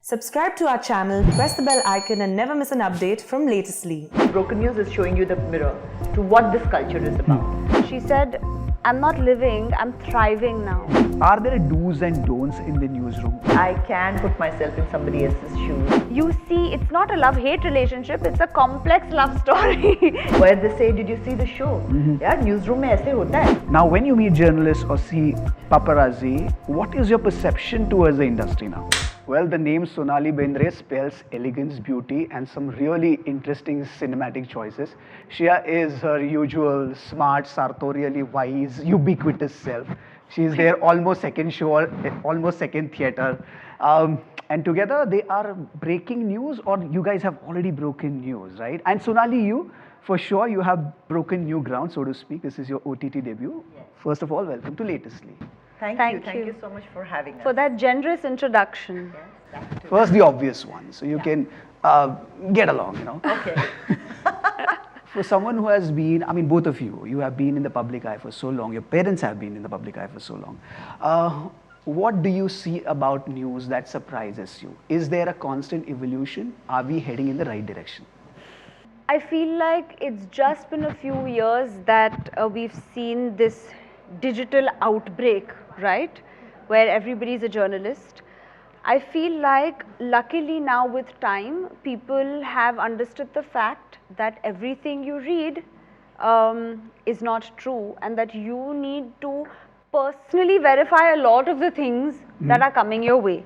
Subscribe to our channel, press the bell icon and never miss an update from Latestly. Broken News is showing you the mirror to what this culture is about. She said, I'm not living, I'm thriving now. Are there do's and don'ts in the newsroom? I can put myself in somebody else's shoes. You see, it's not a love-hate relationship, it's a complex love story. Where they say, did you see the show? Yeah, newsroom mein aise hota hai. Now, when you meet journalists or see paparazzi, what is your perception towards the industry now? Well, the name Sonali Bendre spells elegance, beauty, and some really interesting cinematic choices. Shriya is her usual smart, sartorially wise, ubiquitous self. She is there almost second show, almost second theater. And together they are breaking news, or you guys have already broken news, right? And Sonali, you, for sure, you have broken new ground, so to speak. This is your OTT debut. Yes. First of all, welcome to Latestly. Thank you so much for having us. For that generous introduction. Yes, First, the obvious one, so you can get along, you know. Okay. For someone who has been, I mean, both of you, you have been in the public eye for so long, your parents have been in the public eye for so long. What do you see about news that surprises you? Is there a constant evolution? Are we heading in the right direction? I feel like it's just been a few years that we've seen this digital outbreak, right? Where everybody's a journalist. I feel like luckily now with time, people have understood the fact that everything you read is not true, and that you need to personally verify a lot of the things that are coming your way.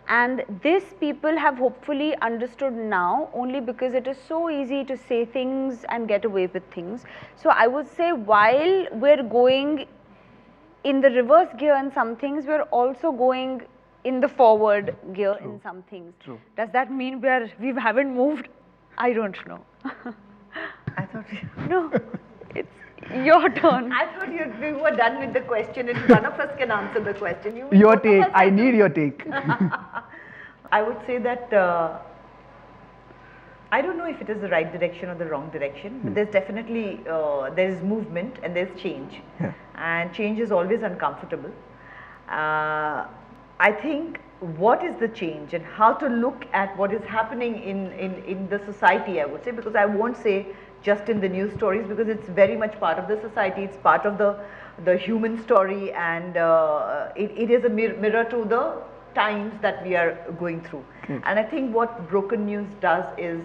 And this people have hopefully understood now, only because it is so easy to say things and get away with things. So I would say while we're going in the reverse gear in some things, we're also going in the forward gear in some things. True. Does that mean we haven't moved? I don't know. I thought No, it's your turn. I thought we were done with the question and one of us can answer the question. Your take, I need your take. I would say that I don't know if it is the right direction or the wrong direction, but there's definitely there is movement and there's change, and change is always uncomfortable. I think what is the change and how to look at what is happening in the society, I would say, because I won't say just in the news stories, because it's very much part of the society, it's part of the human story, and it is a mirror to the times that we are going through. And I think what broken news does is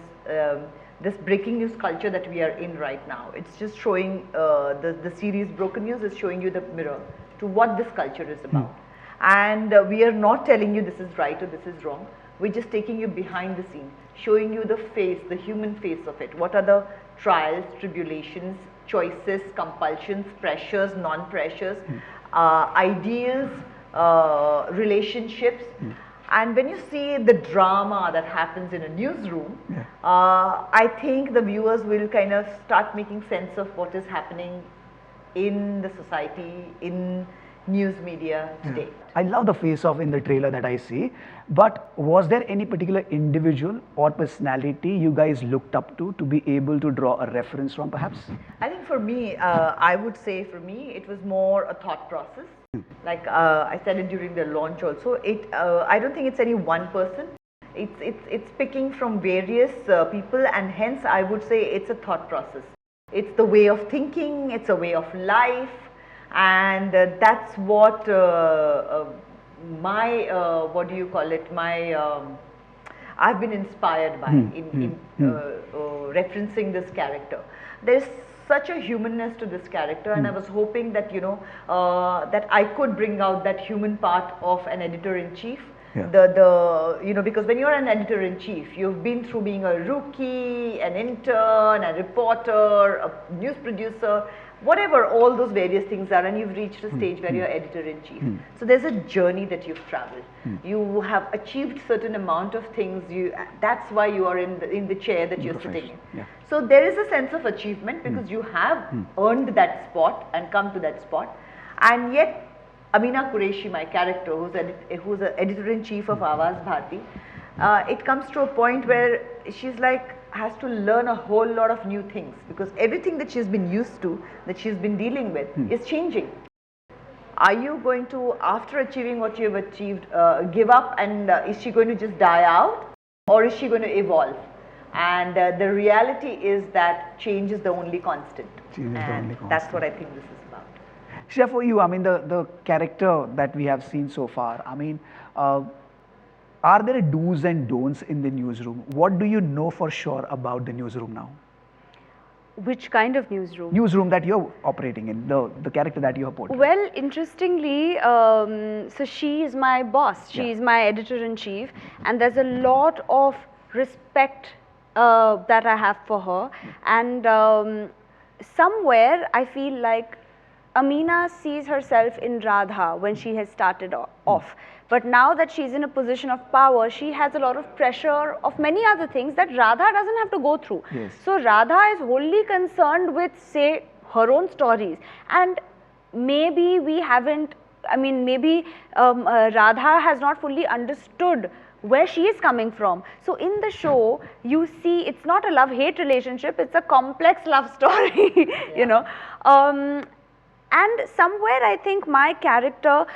this breaking news culture that we are in right now, it's just showing the series Broken News is showing you the mirror to what this culture is about. And we are not telling you this is right or this is wrong. We're just taking you behind the scene, showing you the face, the human face of it. What are the trials, tribulations, choices, compulsions, pressures, non-pressures, ideals, relationships. And when you see the drama that happens in a newsroom, I think the viewers will kind of start making sense of what is happening in the society, in news media today. I love the face-off in the trailer that I see, but was there any particular individual or personality you guys looked up to be able to draw a reference from, perhaps? I think for me, I would say for me, it was more a thought process. Like I said it during the launch also, I don't think it's any one person. It's picking from various people, and hence I would say it's a thought process. It's the way of thinking, it's a way of life, and that's what my what do you call it? I've been inspired by in referencing this character. There's such a humanness to this character, and I was hoping that that I could bring out that human part of an editor-in-chief. Because when you're an editor-in-chief, you've been through being a rookie, an intern, a reporter, a news producer, whatever all those various things are, and you've reached a stage where you're editor-in-chief. So there's a journey that you've traveled. You have achieved certain amount of things. That's why you are in the chair that you're sitting in. So there is a sense of achievement, because you have earned that spot and come to that spot. And yet Amina Qureshi, my character, who's an editor-in-chief of Awaaz Bharti, it comes to a point where she's like, has to learn a whole lot of new things, because everything that she's been used to, that she's been dealing with, is changing. are you going to, after achieving what you have achieved, give up, and is she going to just die out, or is she going to evolve? And the reality is that change is the only constant. Change is the only That's constant. what I think this is about. Shriya, for you, I mean, the character that we have seen so far, I mean, are there do's and don'ts in the newsroom? What do you know for sure about the newsroom now? Which kind of newsroom? Newsroom that you're operating in, the character that you have portrayed. Well, interestingly, so she is my boss. She is my editor-in-chief, and there's a lot of respect that I have for her. And somewhere I feel like Ameena sees herself in Radha when she has started off. But now that she's in a position of power, she has a lot of pressure of many other things that Radha doesn't have to go through. Yes. So Radha is wholly concerned with, say, her own stories. And maybe we haven't, I mean, maybe Radha has not fully understood where she is coming from. So in the show, you see it's not a love-hate relationship, it's a complex love story, you know. And somewhere I think my character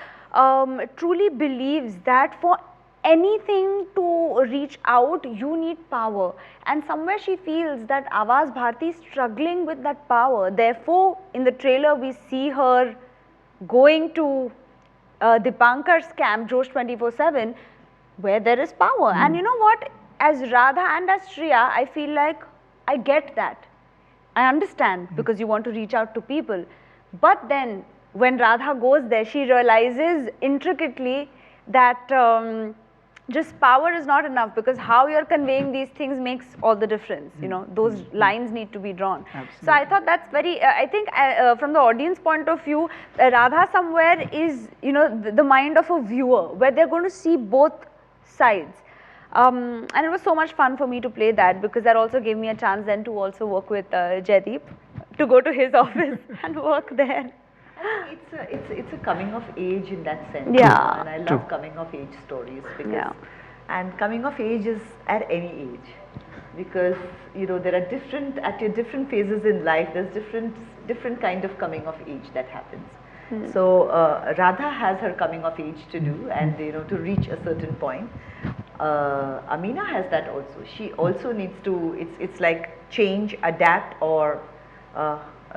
truly believes that for anything to reach out, you need power. And somewhere she feels that Awaz Bharti is struggling with that power. Therefore, in the trailer, we see her going to Dipankar's camp, Josh 24/7, where there is power. And you know what? As Radha and as Shriya, I feel like I get that. I understand because you want to reach out to people. But then when Radha goes there, she realizes intricately that just power is not enough, because how you're conveying these things makes all the difference. You know, those lines need to be drawn. Absolutely. So I thought that's very, I think from the audience point of view, Radha somewhere is, you know, the mind of a viewer, where they're going to see both sides. And it was so much fun for me to play that, because that also gave me a chance then to also work with Jaideep, to go to his office and work there. It's a coming of age in that sense. Yeah. And I love coming of age stories, because and coming of age is at any age, because you know there are different, at your different phases in life, there's different kind of coming of age that happens. So Radha has her coming of age to do, and you know, to reach a certain point. Ameena has that also. She also needs to, it's like change, adapt, or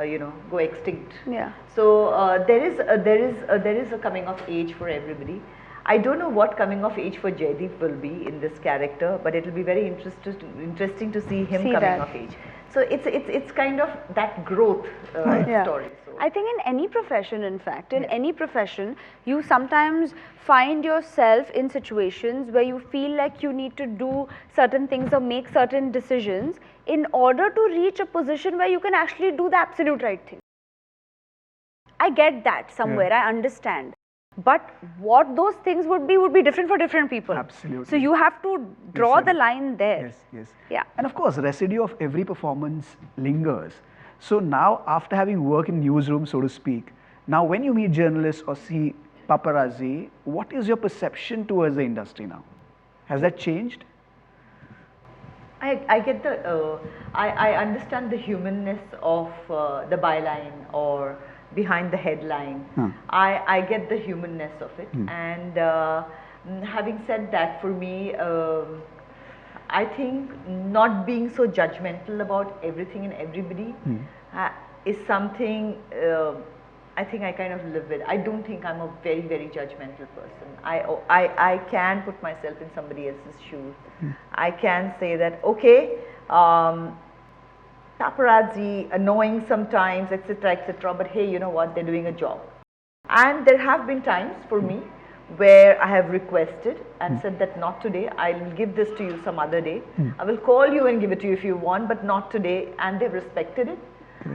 you know, go extinct. Yeah. So there is a coming of age for everybody. I don't know what coming of age for Jaideep will be in this character, but it will be very interesting to see him coming of age. So it's kind of that growth story. So I think in any profession, in fact, in any profession, you sometimes find yourself in situations where you feel like you need to do certain things or make certain decisions in order to reach a position where you can actually do the absolute right thing. I get that somewhere, I understand. But what those things would be different for different people. Absolutely. So you have to draw the line there. Yes, yes. Yeah. And of course, residue of every performance lingers. So now, after having worked in newsroom, so to speak, now when you meet journalists or see paparazzi, what is your perception towards the industry now? Has that changed? I get the, I understand the humanness of the byline or behind the headline. I get the humanness of it, and having said that, for me, I think not being so judgmental about everything and everybody is something I think I kind of live with. I don't think I'm a very, very judgmental person. I can put myself in somebody else's shoes. I can say that, okay, paparazzi, annoying sometimes, etc., but hey, you know what, they're doing a job. And there have been times for me where I have requested and said that not today, I will give this to you some other day. I will call you and give it to you if you want, but not today, and they've respected it.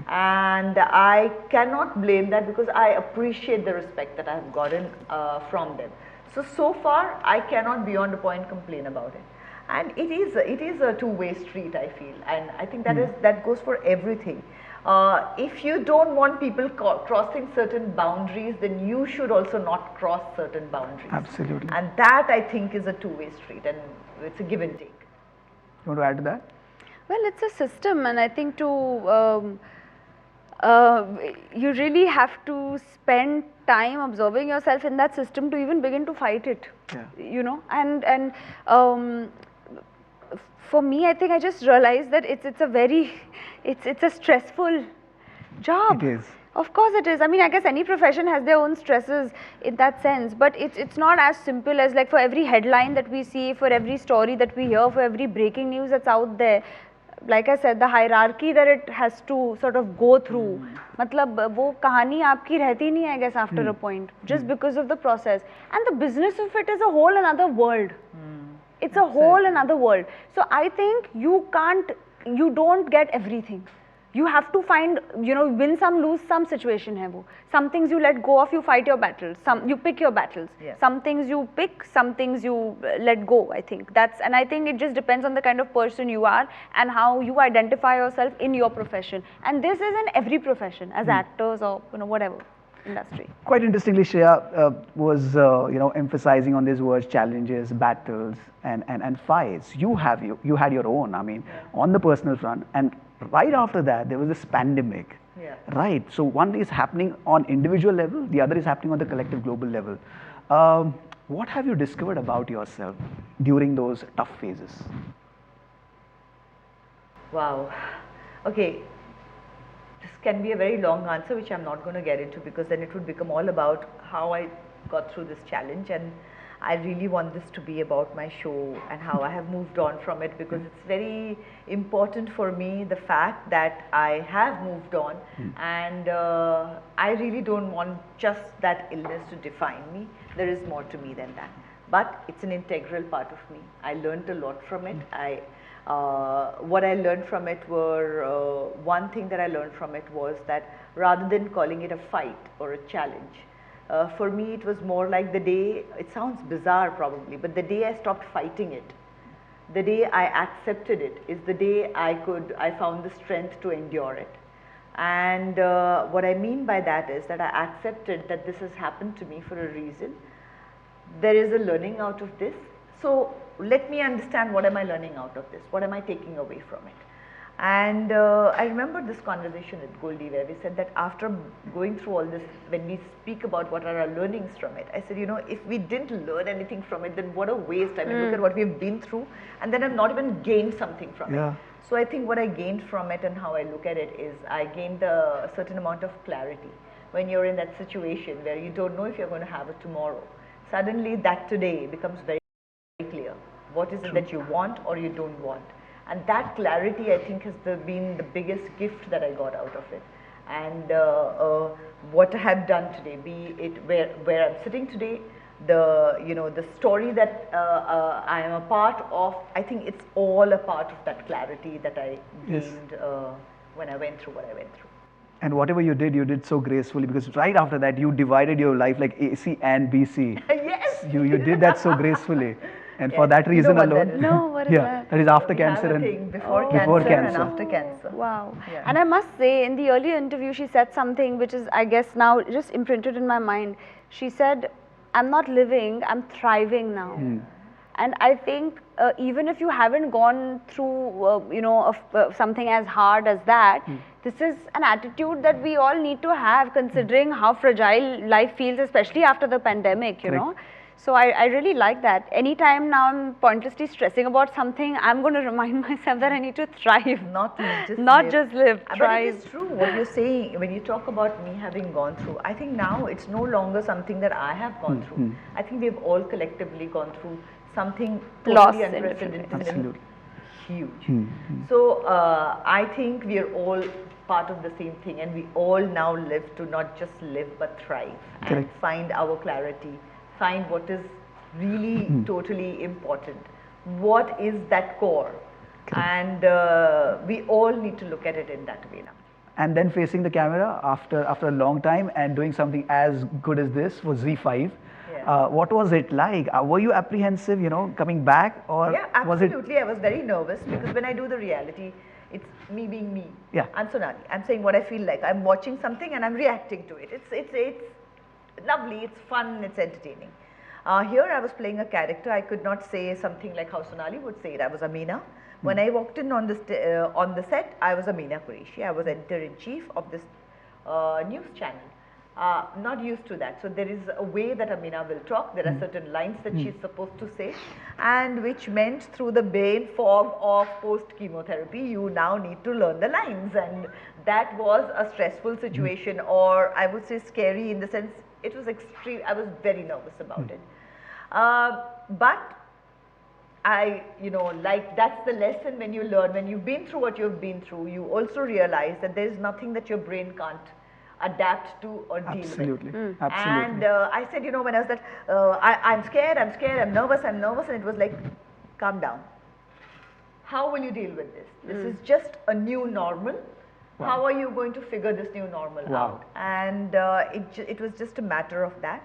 And I cannot blame that, because I appreciate the respect that I have gotten from them. So far, I cannot beyond a point complain about it. And it is a two-way street, I feel, and I think that goes for everything. If you don't want people crossing certain boundaries, then you should also not cross certain boundaries. Absolutely. And that, I think, is a two-way street, and it's a give and take. You want to add to that? Well, it's a system, and I think to you really have to spend time observing yourself in that system to even begin to fight it. Yeah. You know, and for me, I think I just realized that it's a very it's a stressful job. It is. Of course it is. I mean, I guess any profession has their own stresses in that sense, but it's not as simple as like for every headline that we see, for every story that we hear, for every breaking news that's out there. Like I said, the hierarchy that it has to sort of go through, मतलब वो कहानी आपकी रहती नहीं है, I guess, after a point, just because of the process. And the business of it is a whole another world. It's a whole another world. So I think you don't get everything. You have to find, you know, win some, lose some situation hai wo. Some things you let go of, you fight your battles. Some you pick your battles. Yeah. Some things you pick, some things you let go. I think and I think it just depends on the kind of person you are and how you identify yourself in your profession. And this is in every profession, as actors or, you know, whatever industry. Quite interestingly, Shreya was emphasizing on these words: challenges, battles, and fights. You had your own. I mean, on the personal front, and right after that there was this pandemic. Yeah. Right. So one is happening on individual level, the other is happening on the collective global level. What have you discovered about yourself during those tough phases? Wow. Okay. This can be a very long answer, which I'm not going to get into, because then it would become all about how I got through this challenge, and I really want this to be about my show and how I have moved on from it, because it's very important for me, the fact that I have moved on, and I really don't want just that illness to define me. There is more to me than that, but it's an integral part of me. I learned a lot from it. What I learned from it were, one thing that I learned from it was that rather than calling it a fight or a challenge, for me it was more like the day, it sounds bizarre probably, but the day I stopped fighting it, the day I accepted it, is the day I found the strength to endure it. And what I mean by that is that I accepted that this has happened to me for a reason. There is a learning out of this. So let me understand, what am I learning out of this? What am I taking away from it? And I remember this conversation with Goldie, where we said that after going through all this, when we speak about what are our learnings from it, I said, you know, if we didn't learn anything from it, then what a waste. I mean, look at what we've been through, and then I've not even gained something from it. So I think what I gained from it and how I look at it is, I gained a certain amount of clarity. When you're in that situation where you don't know if you're going to have it tomorrow, suddenly that today becomes very clear. What is it that you want or you don't want? And that clarity, I think, has been the biggest gift that I got out of it. And what I have done today, be it where I'm sitting today, the story that I am a part of, I think it's all a part of that clarity that I gained when I went through what I went through. And whatever you did so gracefully, because right after that you divided your life like AC and BC. Yes! You did that so gracefully. And for that reason alone, no, what is that? That is after We cancer have a and thing before before cancer cancer. and after cancer. Wow. Yeah. And I must say, in the earlier interview, she said something which is, I guess, now just imprinted in my mind. She said, I'm not living, I'm thriving now. And I think even if you haven't gone through, something as hard as that, this is an attitude that we all need to have, considering how fragile life feels, especially after the pandemic, you know. So I really like that. Anytime now I'm pointlessly stressing about something, I'm going to remind myself that I need to thrive. Not live, Just live, But thrive. it is true what you're saying. When you talk about me having gone through, I think now it's no longer something that I have gone through. I think we've all collectively gone through something totally unprecedented and huge. So I think we are all part of the same thing, and we all now live to not just live but thrive and find our clarity. Find what is really totally important. What is that core? And we all need to look at it in that way now. And then facing the camera after a long time and doing something as good as this for Z5. What was it like? Were you apprehensive, coming back, or was it? Absolutely. I was very nervous because when I do the reality, it's me being me. I'm Sonali. I'm saying what I feel like. I'm watching something and I'm reacting to it. It's lovely, it's fun, it's entertaining. Here I was playing a character. I could not say something like how Sonali would say it. I was Ameena. When I walked in on the set, I was Ameena Qureshi. I was editor-in-chief of this news channel. Not used to that. So there is a way that Amina will talk. There are certain lines that she's supposed to say, and which meant through the brain fog of post-chemotherapy, you now need to learn the lines. And that was a stressful situation, or I would say scary in the sense it was extreme. I was very nervous about it. But like that's the lesson when you learn, when you've been through what you've been through, you also realize that there is nothing that your brain can't adapt to or deal Absolutely. with. Absolutely. And I said, when I was that, I'm scared, I'm nervous, and it was like, calm down. How will you deal with this? This is just a new normal. Wow. How are you going to figure this new normal out? And it was just a matter of that.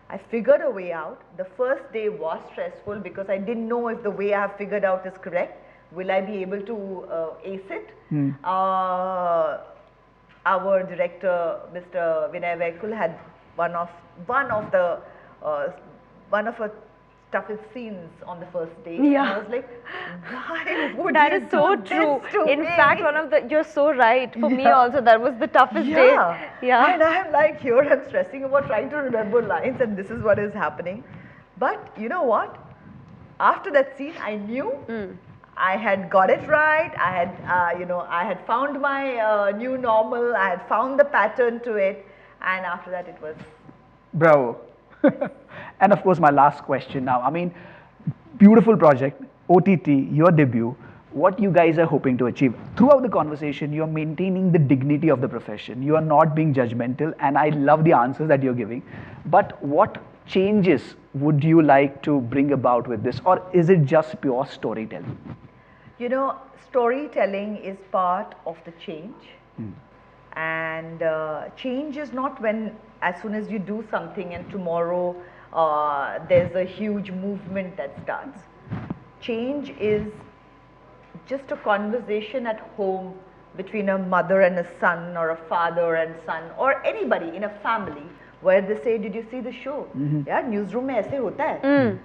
I figured a way out. The first day was stressful because I didn't know if the way I have figured out is correct. Will I be able to ace it? Our director, Mr. Vinay Vaikul, had one of the toughest scenes on the first day. Yeah. And I was like, why would That you is so do true. this to In me? fact, you're so right. For me also, that was the toughest day. Yeah. And I'm like, here I'm stressing about trying to remember lines, and this is what is happening. But you know what? After that scene, I knew I had got it right. I had found my new normal. I had found the pattern to it, and after that, it was. Bravo. And of course, my last question now. I mean, beautiful project, OTT, your debut. What you guys are hoping to achieve? Throughout the conversation, you're maintaining the dignity of the profession. You are not being judgmental, and I love the answers that you're giving. But what changes would you like to bring about with this, or is it just pure storytelling? Storytelling is part of the change. And change is not when, as soon as you do something and tomorrow there's a huge movement that starts. Change is just a conversation at home between a mother and a son, or a father and son, or anybody in a family, where they say, did you see the show? यार newsroom में ऐसे होता है.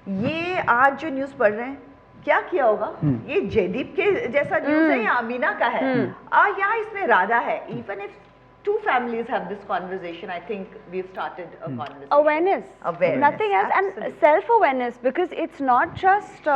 ये आज जो news पढ़ रहे हैं, क्या किया होगा? ये जयदीप के जैसा न्यूज़ है या अमीना का है? या इसमें राधा है? Even if two families have this conversation, I think we've started a conversation. Awareness. Nothing else. Absolutely. And self-awareness, because it's not just,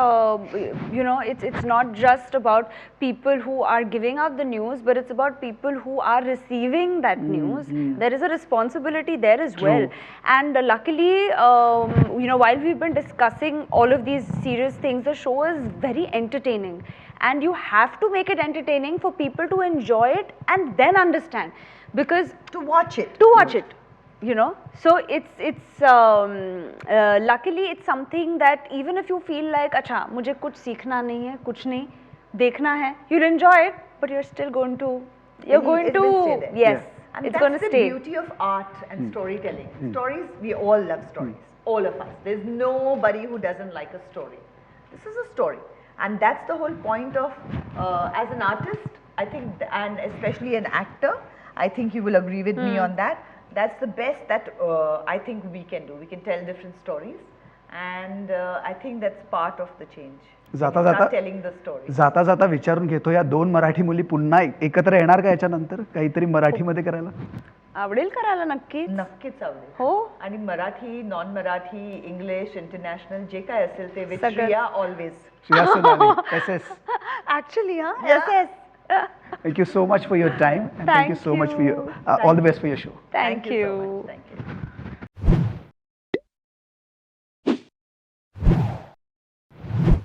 it's not just about people who are giving out the news, but it's about people who are receiving that news. There is a responsibility there as well. And luckily, while we've been discussing all of these serious things, the show is very entertaining. And you have to make it entertaining for people to enjoy it and then understand. Because to watch it, so it's luckily it's something that even if you feel like अच्छा मुझे कुछ सीखना नहीं है, कुछ नहीं देखना है, you'll enjoy it, but you're still going to yes, and it's that's going to the stay. beauty of art and storytelling. Stories, we all love stories, all of us. There's nobody who doesn't like a story. This is a story, and that's the whole point of as an artist, I think, and especially an actor, I think you will agree with me on that. That's the best that I think we can do. We can tell different stories, and I think that's part of the change. जाता telling the story. जाता विचारून घेतो, या दोन मराठी मुली पुन्हा एकत्र येणार का याच्यानंतर काहीतरी मराठीमध्ये करायला? आवडेल करायला नक्कीच. नक्कीच आवडेल. हो. आणि Marathi, non Marathi, English, international जे काय असेल ते with Shriya always. Shriya Sonali, SS. Actually, yes. Thank you so much for your time, and thank you so much for your all the best for your show. Thank you so you. much. Thank you.